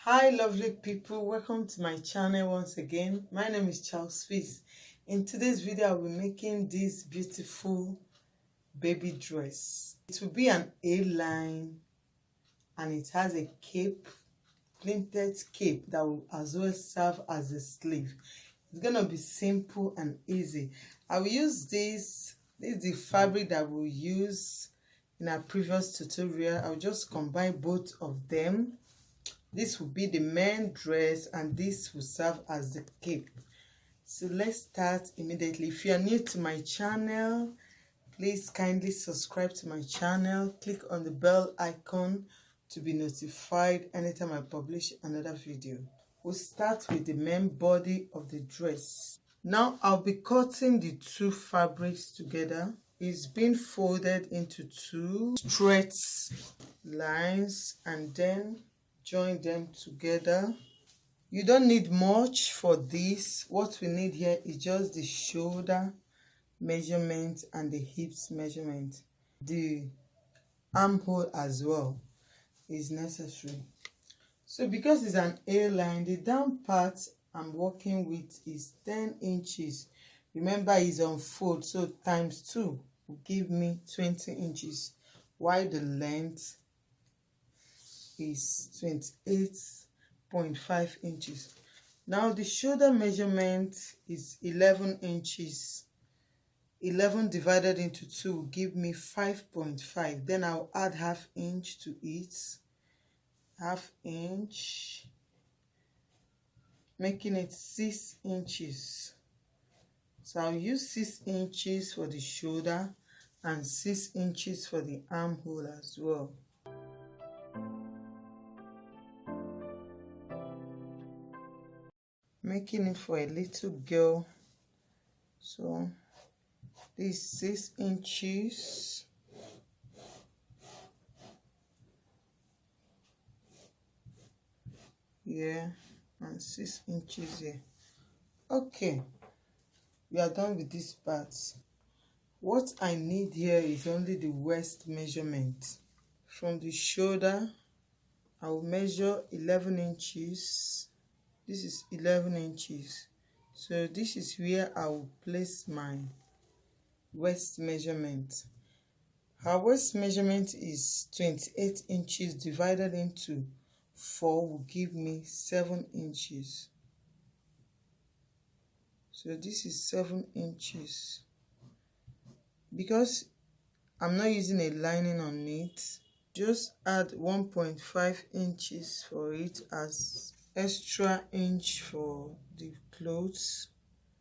Hi lovely people, welcome to my channel once again. My name is Charles Fizz. In today's video I'll be making this beautiful baby dress. It will be an A-line and it has a cape, printed cape that will as well serve as a sleeve. It's gonna be simple and easy. I will use this is the fabric that we'll use in our previous tutorial. I'll just combine both of them. This will be the main dress and this will serve as the cape. So let's start immediately. If you are new to my channel, please kindly subscribe to my channel. Click on the bell icon to be notified anytime I publish another video. We'll start with the main body of the dress. Now I'll be cutting the two fabrics together. It's been folded into two straight lines and then join them together. You don't need much for this. What we need here is just the shoulder measurement and the hips measurement. The armhole as well is necessary. So because it's an A-line, the down part I'm working with is 10 inches. Remember, it's on fold, so times 2 will give me 20 inches, while the length is 28.5 inches. Now the shoulder measurement is 11 inches. 11 divided into 2 will give me 5.5. Then I'll add half inch to it. Half inch, making it 6 inches. So I'll use 6 inches for the shoulder and 6 inches for the armhole as well. Making it for a little girl. So this 6 inches. Yeah, and 6 inches here. Okay, we are done with this part. What I need here is only the waist measurement. From the shoulder, I will measure 11 inches. This is 11 inches. So this is where I will place my waist measurement. Her waist measurement is 28 inches divided into 4 will give me 7 inches. So this is 7 inches. Because I'm not using a lining on it, just add 1.5 inches for it as extra inch for the clothes.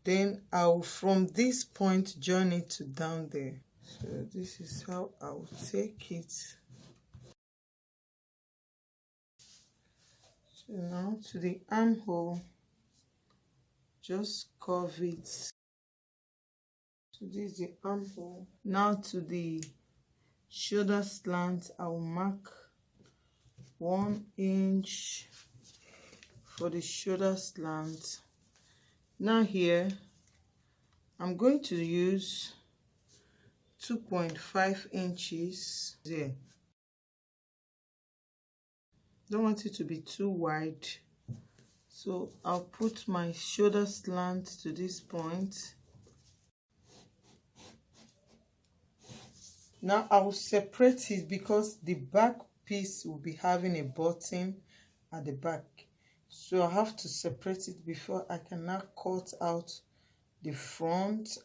Then I'll from this point join it to down there. So this is how I'll take it. So now to the armhole, just curve it. So this is the armhole. Now to the shoulder slant, I'll mark 1 inch for the shoulder slant. Now here I'm going to use 2.5 inches there. Don't want it to be too wide, so I'll put my shoulder slant to this point. Now I will separate it because the back piece will be having a button at the back. So I have to separate it before I can now cut out the front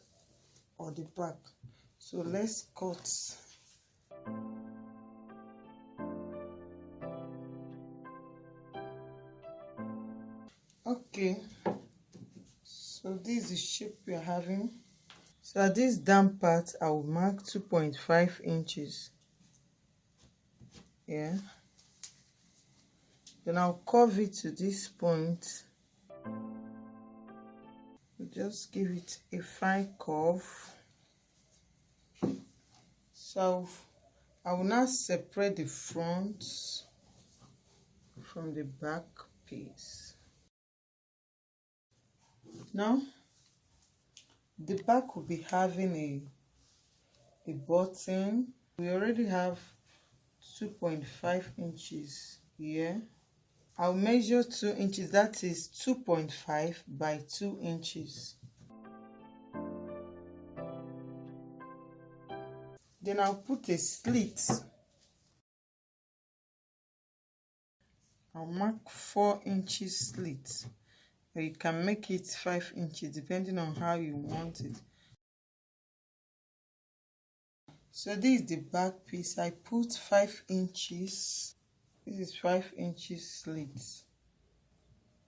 or the back. So let's cut. Okay, so this is the shape we are having. So at this down part, I will mark 2.5 inches. Yeah. Then I'll curve it to this point. Just give it a fine curve. So I will now separate the front from the back piece. Now the back will be having a button. We already have 2.5 inches here. I'll measure 2 inches, that is 2.5 by 2 inches. Then I'll put a slit. I'll mark 4 inches slit. Or you can make it 5 inches depending on how you want it. So this is the back piece. I put 5 inches. This is 5 inches slit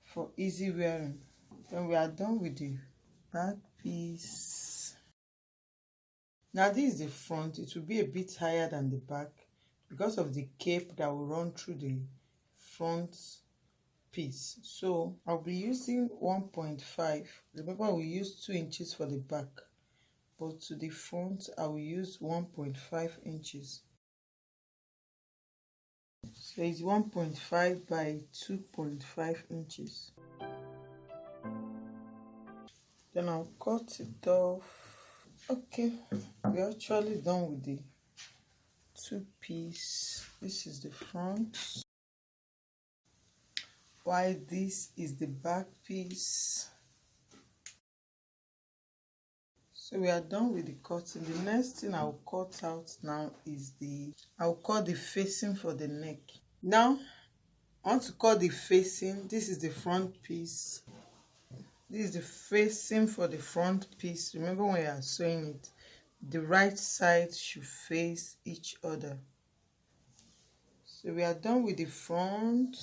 for easy wearing. Then we are done with the back piece. Now this is the front. It will be a bit higher than the back because of the cape that will run through the front piece. So I'll be using 1.5. Remember, we use 2 inches for the back, but to the front I will use 1.5 inches. So it's 1.5 by 2.5 inches. Then I'll cut it off. Okay, we're actually done with the 2-piece. This is the front, while this is the back piece. So we are done with the cutting. The next thing I'll cut out now is I'll cut the facing for the neck. Now I want to cut the facing. This is the front piece. This is the facing for the front piece. Remember, when you are sewing it, the right side should face each other. So we are done with the front.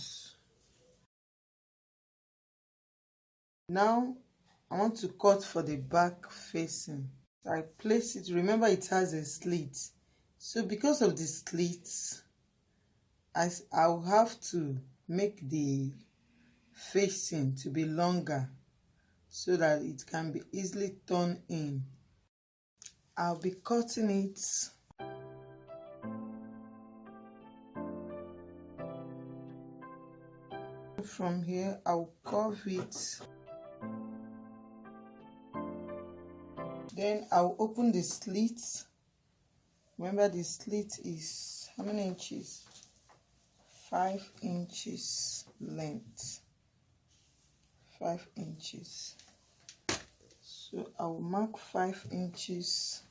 Now I want to cut for the back facing. So I place it. Remember, it has a slit. So because of the slits, I'll have to make the facing to be longer so that it can be easily turned in. I'll be cutting it from here. I'll curve it. Then I'll open the slit. Remember, the slit is how many inches? 5 inches length. 5 inches. So I'll mark 5 inches.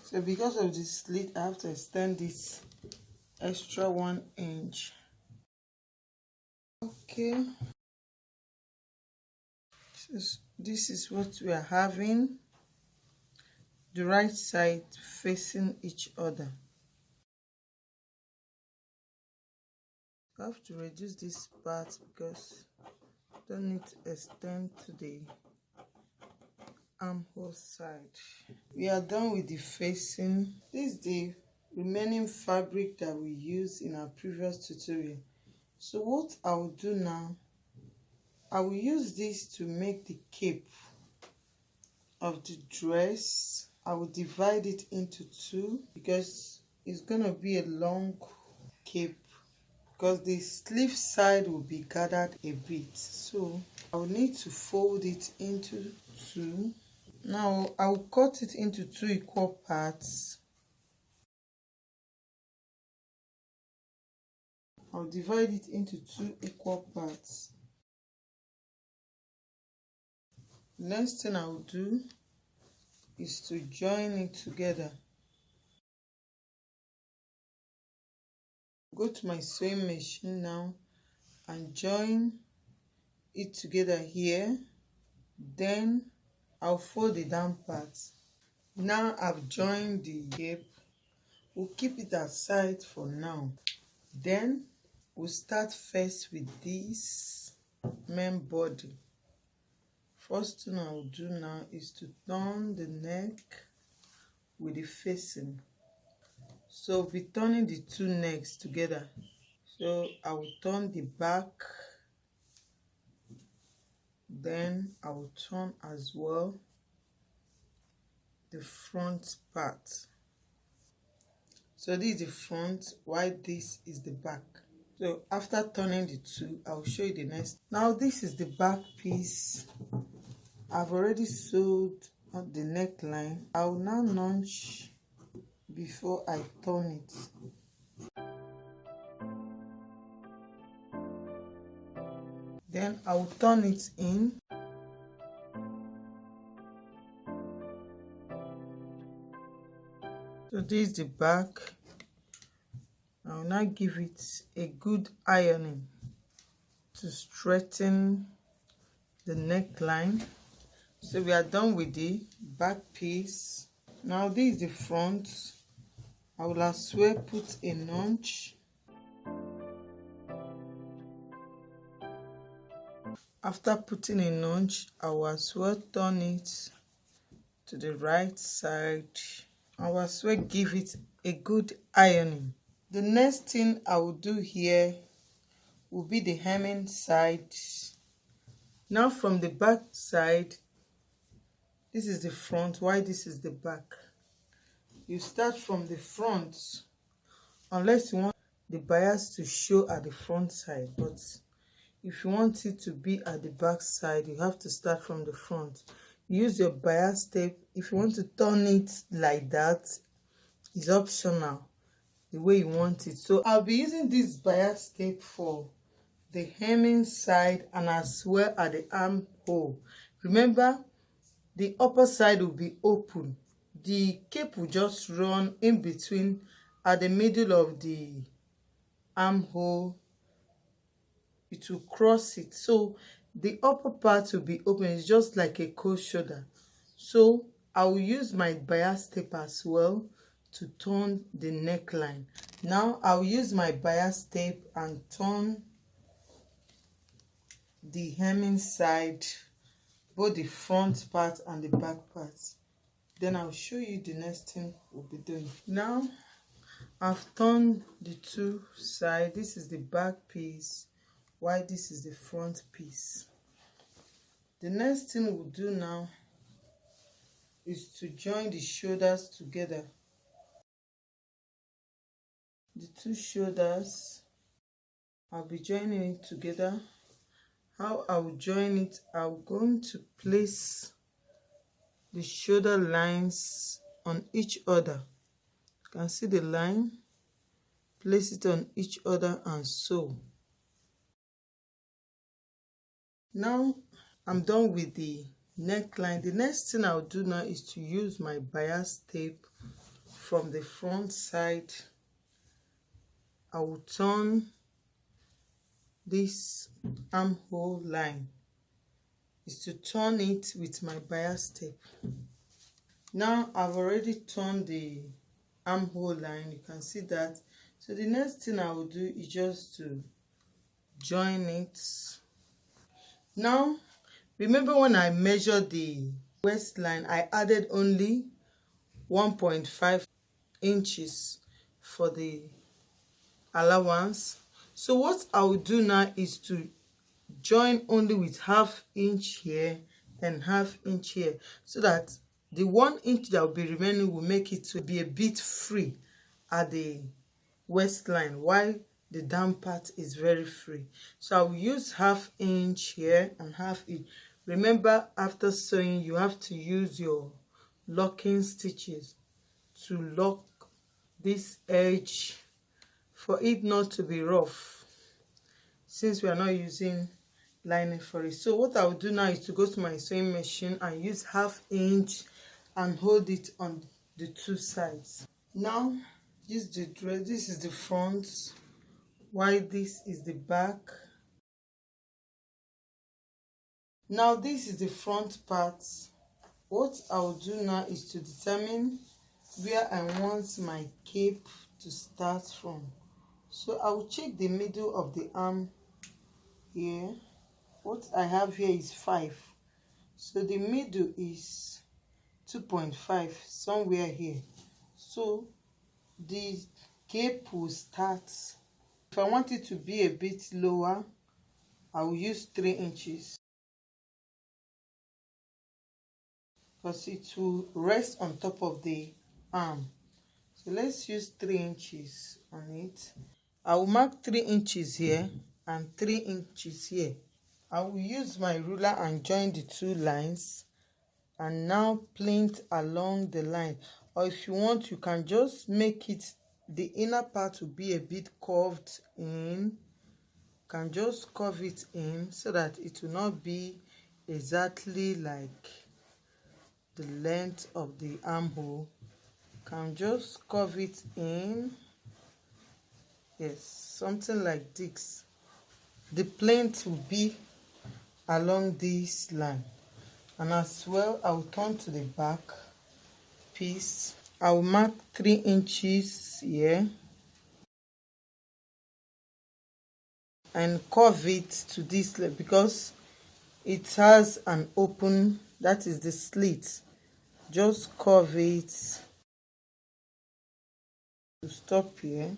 So because of the slit, I have to extend this extra 1 inch. Okay. This is what we are having. The right side facing each other. I have to reduce this part because I don't need to extend to the armhole side. We are done with the facing. This is the remaining fabric that we used in our previous tutorial. So what I will do now, I will use this to make the cape of the dress. I will divide it into 2 because it's gonna be a long cape, because the sleeve side will be gathered a bit. So I will need to fold it into 2. Now I will cut it into 2 equal parts. I'll divide it into 2 equal parts. Next thing I will do is to join it together. Go to my sewing machine now and join it together here. Then I'll fold the down part. Now I've joined the cape. We'll keep it aside for now. Then we'll start first with this main body. First thing I will do now is to turn the neck with the facing. So we'll be turning the 2 necks together. So I will turn the back, then I will turn as well the front part. So this is the front, while this is the back. So after turning the 2, I will show you the next. Now this is the back piece. I've already sewed on the neckline. I will now notch before I turn it. Then I will turn it in. So this is the back. I will now give it a good ironing to straighten the neckline. So we are done with the back piece. Now this is the front. I will as well put a notch. After putting a notch, I will as well turn it to the right side. I will as well give it a good ironing. The next thing I will do here will be the hemming side. Now from the back side, this is the front, while this is the back. You start from the front, unless you want the bias to show at the front side, but if you want it to be at the back side, you have to start from the front. Use your bias tape. If you want to turn it like that, it's optional, the way you want it. So I'll be using this bias tape for the hemming side and as well at the armhole. Remember, the upper side will be open. The cape will just run in between at the middle of the armhole. It will cross it, so the upper part will be open. It's just like a cold shoulder. So I will use my bias tape as well to turn the neckline. Now I'll use my bias tape and turn the hemming side, both the front part and the back part. Then I'll show you the next thing we'll be doing. Now I've turned the two sides. This is the back piece, while this is the front piece. The next thing we'll do now is to join the shoulders together. The two shoulders, I'll be joining it together. How I will join it, I'm going to place the shoulder lines on each other. You can see the line. Place it on each other and sew. Now I'm done with the neckline. The next thing I'll do now is to use my bias tape from the front side. I will turn this armhole line. Is to turn it with my bias tape. Now I've already turned the armhole line. You can see that. So the next thing I will do is just to join it. Now remember, when I measured the waistline, I added only 1.5 inches for the allowance. So what I will do now is to join only with 1/2 inch here and 1/2 inch here, so that the 1 inch that will be remaining will make it to be a bit free at the waistline, while the down part is very free. So I will use 1/2 inch here and 1/2 inch. Remember, after sewing, you have to use your locking stitches to lock this edge for it not to be rough, since we are not using lining for it. So what I will do now is to go to my sewing machine and use 1/2 inch and hold it on the two sides. Now this is the dress. This is the front, while this is the back. Now this is the front part. What I will do now is to determine where I want my cape to start from. So I will check the middle of the arm here. What I have here is 5. So the middle is 2.5, somewhere here. So the cape will start. If I want it to be a bit lower, I will use 3 inches. Because it will rest on top of the arm. So let's use 3 inches on it. I will mark 3 inches here and 3 inches here. I will use my ruler and join the two lines and now plait along the line. Or if you want, you can just make it, the inner part will be a bit curved in. You can just curve it in so that it will not be exactly like the length of the armhole. Can just curve it in, yes, something like this. The plant will be along this line, and as well I will turn to the back piece. I will mark 3 inches here and curve it to this length because it has an open, that is the slit. Just curve it to stop here.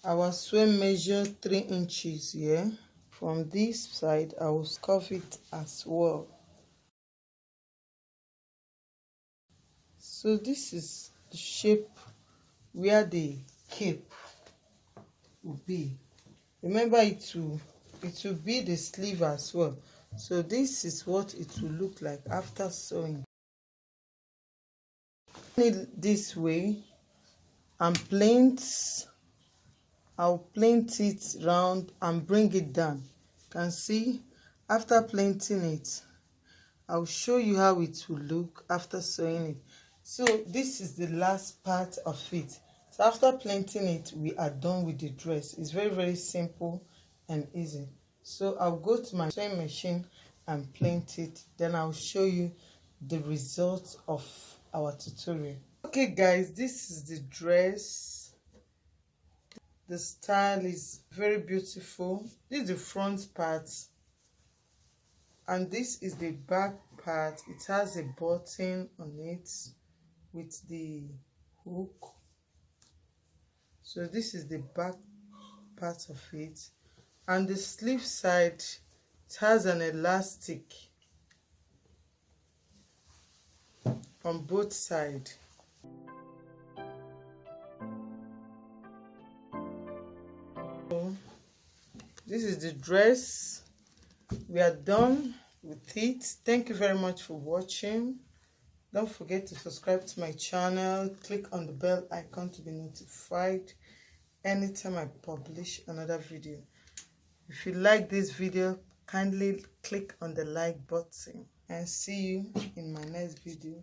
I will also measure 3 inches here. From this side I will curve it as well. So this is the shape where the cape will be. Remember, it will be the sleeve as well. So this is what it will look like after sewing. This way and I'll plaint it round and bring it down. You can see after planting it, I'll show you how it will look after sewing it. So this is the last part of it. So after planting it, we are done with the dress. It's very, very simple and easy. So I'll go to my sewing machine and plant it. Then I'll show you the results of our tutorial. Okay guys, this is the dress. The style is very beautiful. This is the front part, and this is the back part. It has a button on it with the hook. So this is the back part of it, and the sleeve side, it has an elastic on both sides. So this is the dress. We are done with it. Thank you very much for watching. Don't forget to subscribe to my channel. Click on the bell icon to be notified anytime I publish another video. If you like this video, kindly click on the like button, and see you in my next video.